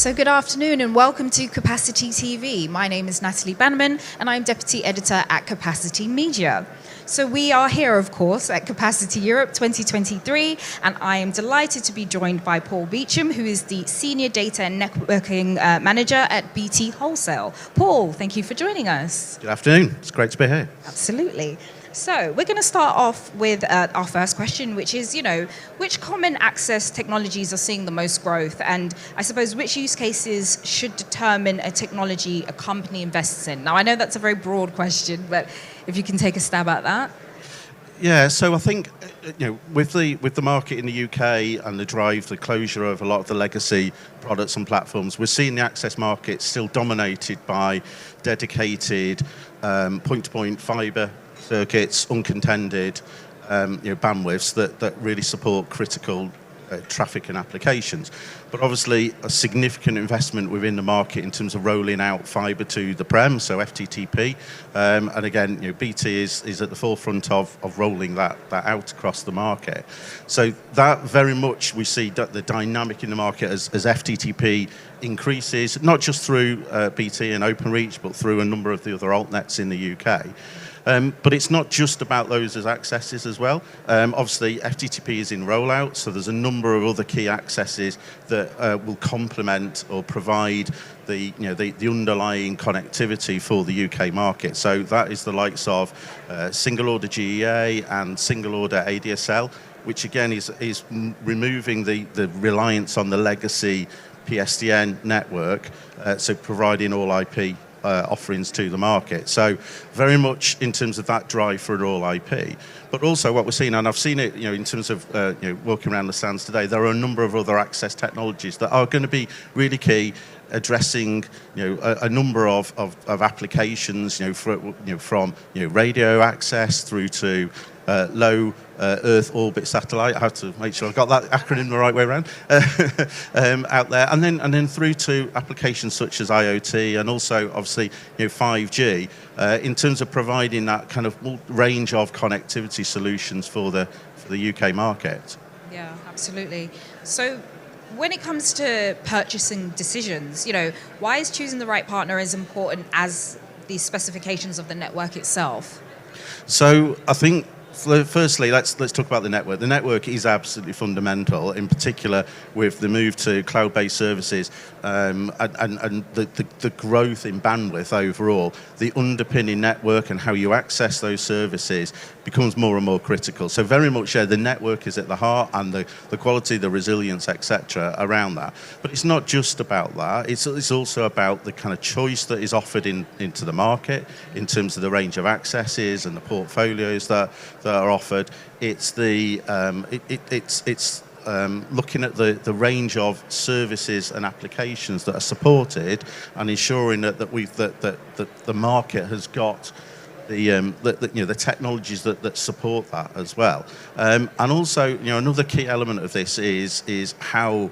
So good afternoon and welcome to Capacity TV. My name is Natalie Bannerman and I'm Deputy Editor at Capacity Media. So we are here, of course, at Capacity Europe 2023, and I am delighted to be joined by Paul Beacham, who is the Senior Data and Networking Manager at BT Wholesale. Paul, thank you for joining us. Good afternoon. It's great to be here. Absolutely. So we're going to start off with our first question, which is, which common access technologies are seeing the most growth? And I suppose which use cases should determine a technology a company invests in? Now, I know that's a very broad question, but if you can take a stab at that. Yeah, so I think with the market in the UK and the closure of a lot of the legacy products and platforms, we're seeing the access market still dominated by dedicated point-to-point fibre circuits, uncontended bandwidths that really support critical traffic and applications. But obviously a significant investment within the market in terms of rolling out fibre to the prem, so FTTP. And again, BT is at the forefront of rolling that out across the market. So that very much we see the dynamic in the market as FTTP increases, not just through BT and OpenReach, but through a number of the other altnets in the UK. But it's not just about those as accesses as well. Obviously, FTTP is in rollout, so there's a number of other key accesses that will complement or provide the underlying connectivity for the UK market. So that is the likes of Single Order GEA and Single Order ADSL, which again is removing the reliance on the legacy PSTN network, so providing all IP offerings to the market. So very much in terms of that drive for an all IP. But also what we're seeing, and I've seen it in terms of walking around the stands today, there are a number of other access technologies that are going to be really key, addressing a number of applications, from radio access through to low Earth orbit satellite. I have to make sure I've got that acronym the right way around out there, and then through to applications such as IoT and also obviously 5G in terms of providing that kind of range of connectivity solutions for the UK market. Yeah, absolutely. So when it comes to purchasing decisions, why is choosing the right partner as important as the specifications of the network itself? So I think, firstly, let's talk about the network. The network is absolutely fundamental, in particular with the move to cloud-based services and the growth in bandwidth overall. The underpinning network and how you access those services becomes more and more critical. So very much, the network is at the heart, and the quality, the resilience, etc. around that. But it's not just about that. It's also about the kind of choice that is offered into the market in terms of the range of accesses and the portfolios that are offered. It's looking at the range of services and applications that are supported, and ensuring that the market has got the technologies that support that as well. And also, another key element of this is how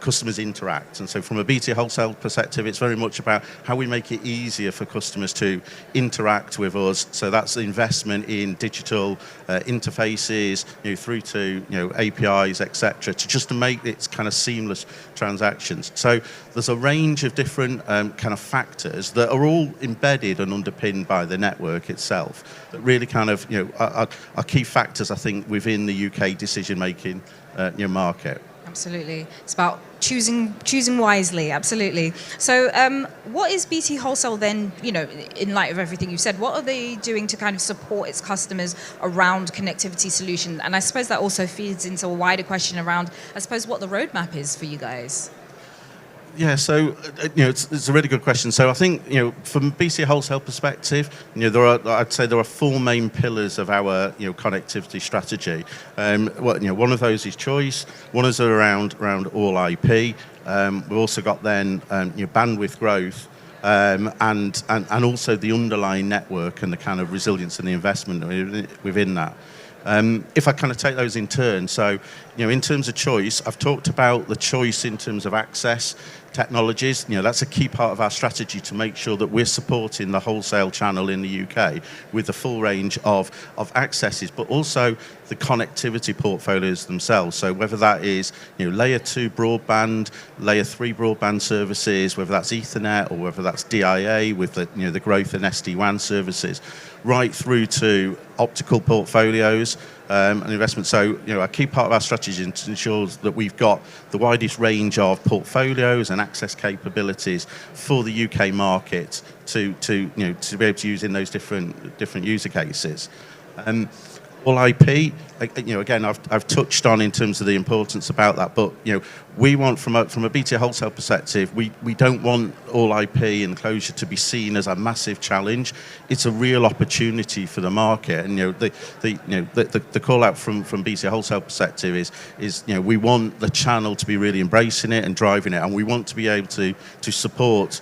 customers interact. And so from a BT Wholesale perspective, it's very much about how we make it easier for customers to interact with us. So that's the investment in digital interfaces, through to APIs, etc., to make it kind of seamless transactions. So there's a range of different kind of factors that are all embedded and underpinned by the network itself that really kind of are key factors, I think, within the UK decision-making market. Absolutely. It's about choosing wisely, absolutely. So what is BT Wholesale then, in light of everything you've said, what are they doing to kind of support its customers around connectivity solutions? And I suppose that also feeds into a wider question around, I suppose, what the roadmap is for you guys. Yeah, so it's a really good question. So I think from BT Wholesale perspective, I'd say there are four main pillars of our connectivity strategy. One of those is choice. One is around all IP. We've also got then bandwidth growth. And also the underlying network and the kind of resilience and the investment within that. If I kind of take those in turn, so in terms of choice, I've talked about the choice in terms of access technologies. That's a key part of our strategy to make sure that we're supporting the wholesale channel in the UK with the full range of accesses, but also the connectivity portfolios themselves. So whether that is layer 2 broadband, layer 3 broadband services, whether that's Ethernet or whether that's DIA with the growth in SD-WAN services, right through to optical portfolios and investment. So a key part of our strategy is to ensure that we've got the widest range of portfolios and access capabilities for the UK market to be able to use in those different user cases. All IP, again, I've touched on in terms of the importance about that, but we want from a BT Wholesale perspective, we don't want all IP and closure to be seen as a massive challenge. It's a real opportunity for the market, and the call out from BT Wholesale perspective is we want the channel to be really embracing it and driving it, and we want to be able to support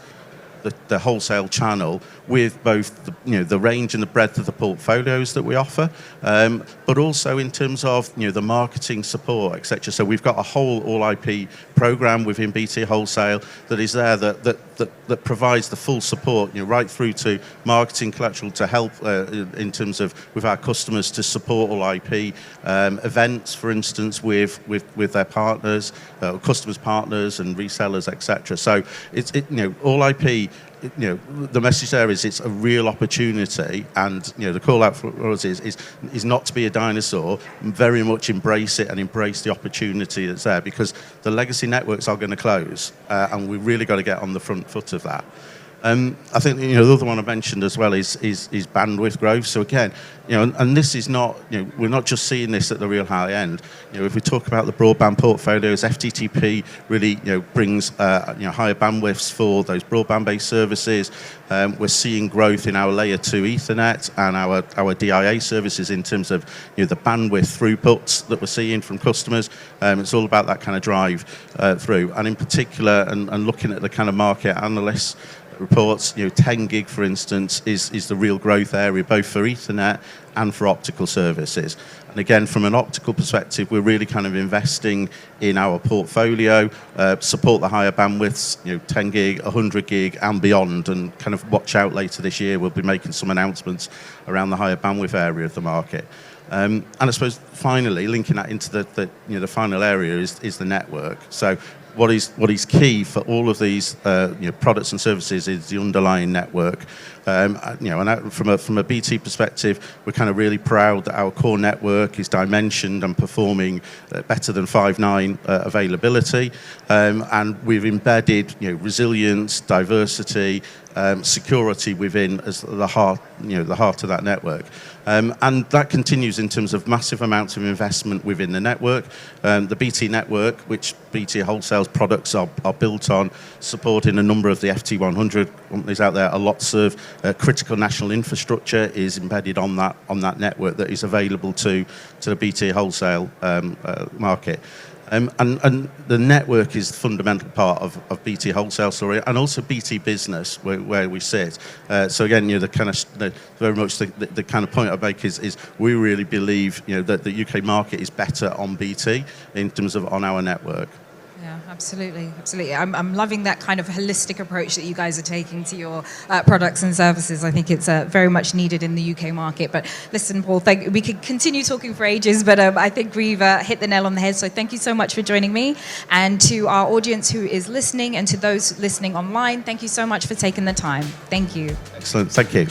the wholesale channel with both the range and the breadth of the portfolios that we offer, but also in terms of the marketing support, etc. So we've got a whole all IP program within BT Wholesale that is there that provides the full support, right through to marketing collateral to help in terms of with our customers to support all IP events, for instance, with their partners, customers, partners, and resellers, etc. So it's all IP. The message there is it's a real opportunity, and the call out for us is not to be a dinosaur, very much embrace it and embrace the opportunity that's there, because the legacy networks are going to close, and we've really got to get on the front foot of that. I think the other one I mentioned as well is bandwidth growth. So again, and this is not we're not just seeing this at the real high end. If we talk about the broadband portfolios, FTTP really brings higher bandwidths for those broadband-based services. We're seeing growth in our layer 2 Ethernet and our DIA services in terms of the bandwidth throughputs that we're seeing from customers. It's all about that kind of drive through, and in particular, and looking at the kind of market analysts reports, 10 gig, for instance, is the real growth area, both for Ethernet and for optical services. And again, from an optical perspective, we're really kind of investing in our portfolio, support the higher bandwidths, 10 gig, 100 gig, and beyond, and kind of watch out later this year. We'll be making some announcements around the higher bandwidth area of the market. And I suppose finally, linking that into the final area is the network. So what is key for all of these products and services is the underlying network. And from a BT perspective, we're kind of really proud that our core network is dimensioned and performing better than 5.9 availability, and we've embedded resilience, diversity, security within as the heart of that network. And that continues in terms of massive amounts of investment within the network. The BT network, which BT Wholesale's products are built on, supporting a number of the FT100 companies out there. Lots of critical national infrastructure is embedded on that network that is available to the BT Wholesale market. And the network is the fundamental part of BT Wholesale story, and also BT Business, where we sit. So again, very much the kind of point I make is we really believe that the UK market is better on BT in terms of on our network. Yeah, absolutely. I'm loving that kind of holistic approach that you guys are taking to your products and services. I think it's very much needed in the UK market. But listen, Paul, we could continue talking for ages, but I think we've hit the nail on the head. So thank you so much for joining me. And to our audience who is listening, and to those listening online, thank you so much for taking the time. Thank you. Excellent. Thank you.